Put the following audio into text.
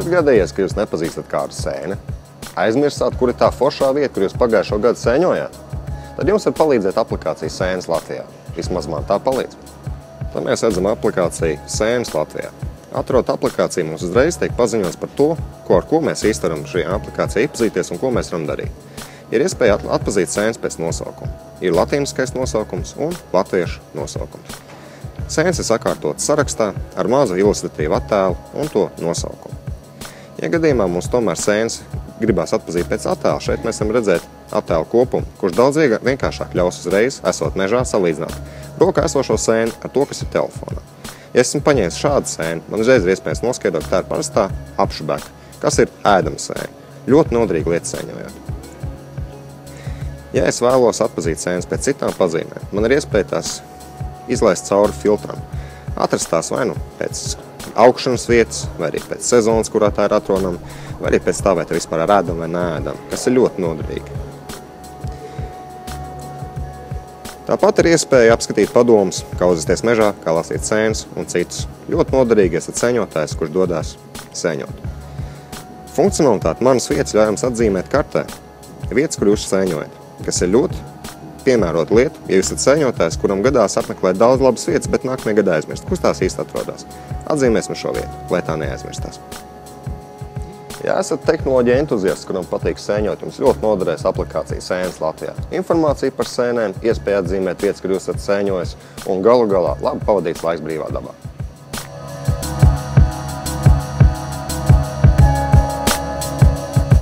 Ir gadījies, ka jūs nepazīstat kādu sēni, aizmirstāt, kur ir tā foršā vieta, kur jūs pagājušo gadu sēņojāt, tad jums var palīdzēt aplikācija Sēnes Latvijā. Vismaz man tā palīdz. Tad mēs redzam aplikāciju Sēnes Latvijā. Atrot aplikāciju, mums uzreiz tiek paziņots par to, ar ko mēs īsti varam šajā aplikācijā iepazīties un ko mēs varam darīt. Ir iespēja atpazīt sēnes pēc nosaukuma. Ir latīniskais nosaukums un latviešu nosaukums. Sēnes ir sakārtotas sarakstā ar mazu ilustratīvu attēlu un to nosaukumu. Ja gadījumā mums tomēr sēnes gribās atpazīt pēc attēla, šeit mēs varam redzēt attēlu kopumu, kurš daudz vienkāršāk ļaus uzreiz, esot mežā, salīdzināt rokā esošo sēni ar to, kas ir telefonā. Ja esmu paņēmis šādu sēni, man uzreiz ir iespējams noskaidrot, ka tā ir parastā apšubeka, kas ir ēdama sēne. Ļoti noderīga lieta sēņojot. Ja es vēlos atpazīt sēnes pēc citām pazīmēm, man ir iespēja tās izlaist cauri filtram. Atrast tās vai nu pēc augšanas vietas, vai arī pēc sezonas, kurā tā ir atrodama, vai arī pēc tā, vai tā vispār ir ēdama vai neēdama, kas ir ļoti noderīgi. Tāpat ir iespēja apskatīt padomus, kā uzvesties mežā, kā lasīt sēnes un citus. Ļoti noderīgi esat sēņotājs, kurš dodās sēņot. Funkcionalitāte manas vietas ļauj jums atzīmēt kartē vietas, kur jūs sēņojat, kas ir ļoti piemērota lieta, ja jūs esat sēņotājs, kuram gadās apmeklēt daudz labas vietas, bet nākamajā gadā aizmirst, kur tās īsti atrodas. Atzīmēsim šo vietu, lai tā neaizmirstās. Ja esat tehnoloģija entuziasts, kuram patīk sēņot, jums ļoti noderēs aplikācija Sēnes Latvijā. Informācija par sēnēm, iespēja atzīmēt vietas, kur jūs esat sēņojis un galu galā labi pavadīts laiks brīvā dabā.